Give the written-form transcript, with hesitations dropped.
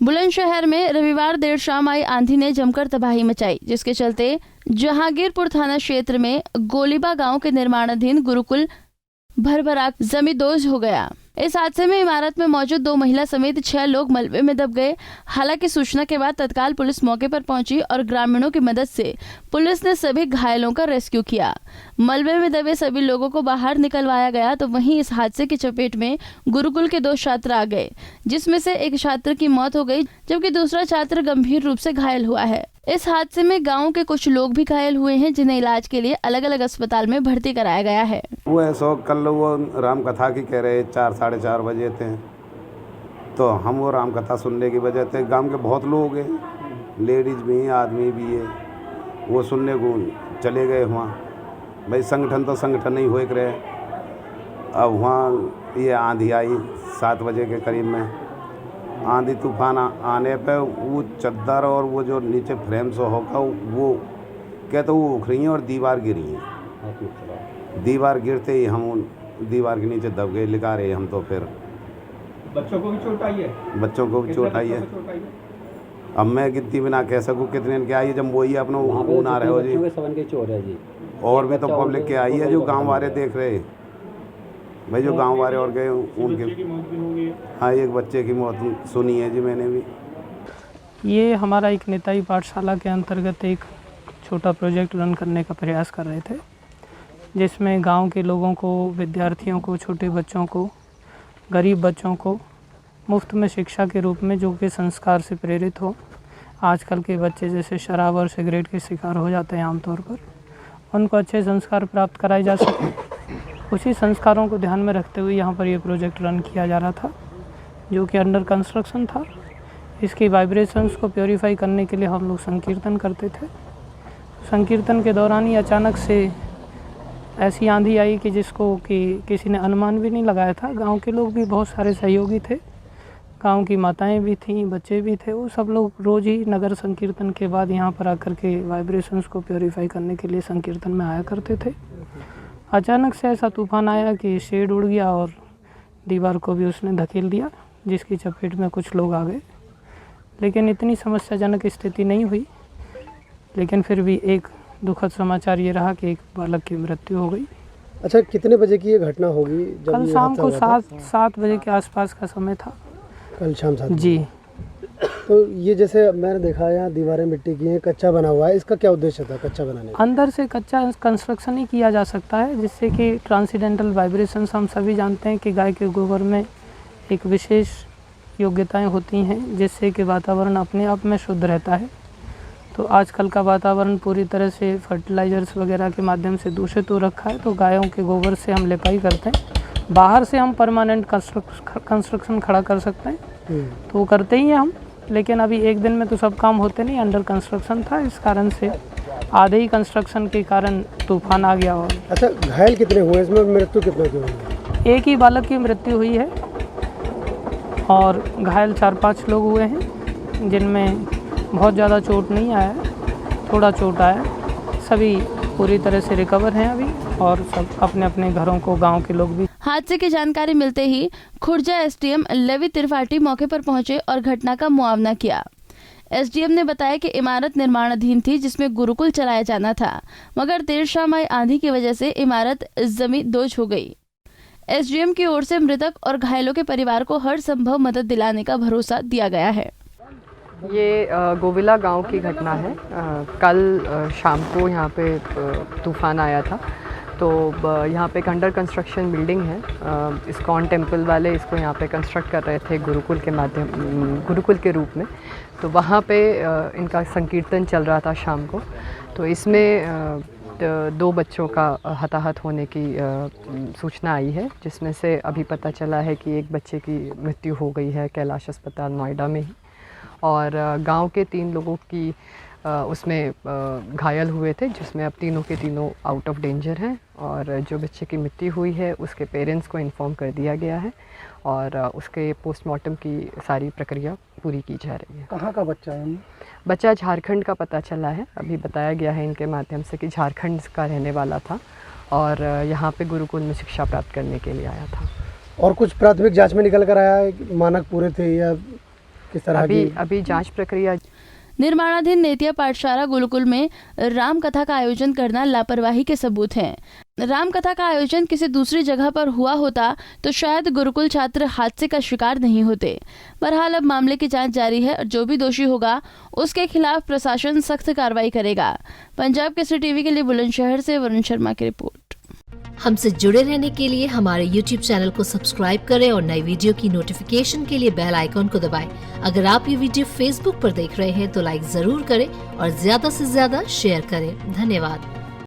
बुलंदशहर में रविवार देर शाम आई आंधी ने जमकर तबाही मचाई, जिसके चलते जहांगीरपुर थाना क्षेत्र में गोलीबा गांव के निर्माणाधीन गुरुकुल भरभराकर जमींदोज हो गया। इस हादसे में इमारत में मौजूद 2 महिला समेत 6 लोग मलबे में दब गए। हालांकि सूचना के बाद तत्काल पुलिस मौके पर पहुंची और ग्रामीणों की मदद से पुलिस ने सभी घायलों का रेस्क्यू किया। मलबे में दबे सभी लोगों को बाहर निकलवाया गया। तो वहीं इस हादसे की चपेट में गुरुकुल के 2 छात्र आ गए, जिसमें से एक छात्र की मौत हो गई, जबकि दूसरा छात्र गंभीर रूप से घायल हुआ है। इस हादसे में गांव के कुछ लोग भी घायल हुए हैं, जिन्हें इलाज के लिए अलग अलग अस्पताल में भर्ती कराया गया है। वो ऐसा कल वो राम कथा की कह रहे 4 साढ़े 4 बजे थे, तो हम वो राम कथा सुनने की वजह से गांव के बहुत लोग हैं, लेडीज भी हैं, आदमी भी है, वो सुनने को चले गए वहाँ। भाई संगठन तो संगठन ही हो रहे। अब वहाँ ये आंधी आई 7 बजे के करीब में। आंधी तूफान आने पे वो चद्दर और वो जो नीचे फ्रेम से होगा वो कहते वो उख रही हैं और दीवार गिरी है। दीवार गिरते ही हम दीवार के नीचे दब गए, लिखा रहे हम। तो फिर बच्चों को भी चोट आई है? बच्चों को भी चोट आई है। अब मैं गिनती भी ना कह सकूँ कितने के आई है, जब वही अपना ऊन आ रहे हो जी। और भी तो पब्लिक के आई है जो गाँव वाले देख रहे भाई, जो गांव वाले और गए उनके। हाँ, एक बच्चे की मौत सुनी है जी मैंने भी। ये हमारा एक नेताजी पाठशाला के अंतर्गत एक छोटा प्रोजेक्ट रन करने का प्रयास कर रहे थे, जिसमें गांव के लोगों को, विद्यार्थियों को, छोटे बच्चों को, गरीब बच्चों को मुफ्त में शिक्षा के रूप में, जो कि संस्कार से प्रेरित हो। आजकल के बच्चे जैसे शराब और सिगरेट के शिकार हो जाते हैं आमतौर पर, उनको अच्छे संस्कार प्राप्त कराए जा सकें, उसी संस्कारों को ध्यान में रखते हुए यहाँ पर ये प्रोजेक्ट रन किया जा रहा था, जो कि अंडर कंस्ट्रक्शन था। इसकी वाइब्रेशंस को प्योरीफाई करने के लिए हम लोग संकीर्तन करते थे। संकीर्तन के दौरान ही अचानक से ऐसी आंधी आई कि जिसको कि किसी ने अनुमान भी नहीं लगाया था। गांव के लोग भी बहुत सारे सहयोगी थे, गांव की माताएं भी थीं, बच्चे भी थे। वो सब लोग रोज़ ही नगर संकीर्तन के बाद यहाँ पर आकर के वाइब्रेशंस को प्योरीफाई करने के लिए संकीर्तन में आया करते थे। अचानक से ऐसा तूफान आया कि शेड उड़ गया और दीवार को भी उसने धकेल दिया, जिसकी चपेट में कुछ लोग आ गए। लेकिन इतनी समस्याजनक स्थिति नहीं हुई, लेकिन फिर भी एक दुखद समाचार ये रहा कि एक बालक की मृत्यु हो गई। अच्छा, कितने बजे की ये घटना होगी? कल शाम को 7 बजे के आसपास का समय था। कल शाम 7 जी। तो ये जैसे मैंने देखा यहाँ दीवारें मिट्टी की हैं, कच्चा बना हुआ है, इसका क्या उद्देश्य था कच्चा बनाने का? अंदर से कच्चा कंस्ट्रक्शन ही किया जा सकता है, जिससे कि ट्रांसीडेंटल वाइब्रेशंस, हम सभी जानते हैं कि गाय के गोबर में एक विशेष योग्यताएं होती हैं, जिससे कि वातावरण अपने आप में शुद्ध रहता है। तो आजकल का वातावरण पूरी तरह से फर्टिलाइजर्स वगैरह के माध्यम से दूषित हो रखा है, तो गायों के गोबर से हम लिपाई करते हैं। बाहर से हम परमानेंट कंस्ट्रक्शन खड़ा कर सकते हैं, तो वो करते ही हैं हम। लेकिन अभी एक दिन में तो सब काम होते नहीं, अंडर कंस्ट्रक्शन था, इस कारण से आधे ही कंस्ट्रक्शन के कारण तूफान आ गया। और अच्छा, घायल कितने हुए इसमें, मृत्यु कितने की हुई? एक ही बालक की मृत्यु हुई है और घायल 4-5 लोग हुए हैं, जिनमें बहुत ज़्यादा चोट नहीं आया है, थोड़ा चोट आया। सभी पूरी तरह से रिकवर हैं अभी, और सब अपने अपने घरों को, गांव के लोग भी। हादसे की जानकारी मिलते ही खुर्जा एसडीएम लवी त्रिपाठी मौके पर पहुंचे और घटना का मुआवना किया। एसडीएम ने बताया कि इमारत निर्माणाधीन थी, जिसमें गुरुकुल चलाया जाना था, मगर देर शाम आई आंधी की वजह से इमारत जमींदोज हो गई। एसडीएम की ओर से मृतक और घायलों के परिवार को हर संभव मदद दिलाने का भरोसा दिया गया है। ये गोविला गांव की घटना है। कल शाम को यहाँ पे तूफान आया था, तो यहाँ पे एक अंडर कंस्ट्रक्शन बिल्डिंग है। इस्कॉन टेम्पल वाले इसको यहाँ पे कंस्ट्रक्ट कर रहे थे गुरुकुल के रूप में। तो वहाँ पे इनका संकीर्तन चल रहा था शाम को। तो इसमें 2 बच्चों का हताहत होने की सूचना आई है, जिसमें से अभी पता चला है कि एक बच्चे की मृत्यु हो गई है कैलाश अस्पताल नोएडा में ही, और गांव के 3 लोगों की उसमें घायल हुए थे, जिसमें अब तीनों के तीनों आउट ऑफ डेंजर हैं। और जो बच्चे की मृत्यु हुई है उसके पेरेंट्स को इन्फॉर्म कर दिया गया है, और उसके पोस्टमार्टम की सारी प्रक्रिया पूरी की जा रही है। कहाँ का बच्चा है? बच्चा झारखंड का पता चला है। अभी बताया गया है इनके माध्यम से कि झारखंड का रहने वाला था और यहाँ पे गुरुकुल में शिक्षा प्राप्त करने के लिए आया था। और कुछ प्राथमिक जाँच में निकल कर आया है, मानक पूरे थे या किस तरह की? अभी जांच प्रक्रिया। निर्माणाधीन नेतिया पाठशाला गुरुकुल में राम कथा का आयोजन करना लापरवाही के सबूत हैं। राम कथा का आयोजन किसी दूसरी जगह पर हुआ होता तो शायद गुरुकुल छात्र हादसे का शिकार नहीं होते। बहरहाल अब मामले की जांच जारी है और जो भी दोषी होगा उसके खिलाफ प्रशासन सख्त कार्रवाई करेगा। पंजाब केसरी टीवी के लिए बुलंदशहर से वरुण शर्मा की रिपोर्ट। हमसे जुड़े रहने के लिए हमारे YouTube चैनल को सब्सक्राइब करें और नई वीडियो की नोटिफिकेशन के लिए बेल आइकॉन को दबाएं। अगर आप ये वीडियो Facebook पर देख रहे हैं तो लाइक जरूर करें और ज्यादा से ज्यादा शेयर करें। धन्यवाद।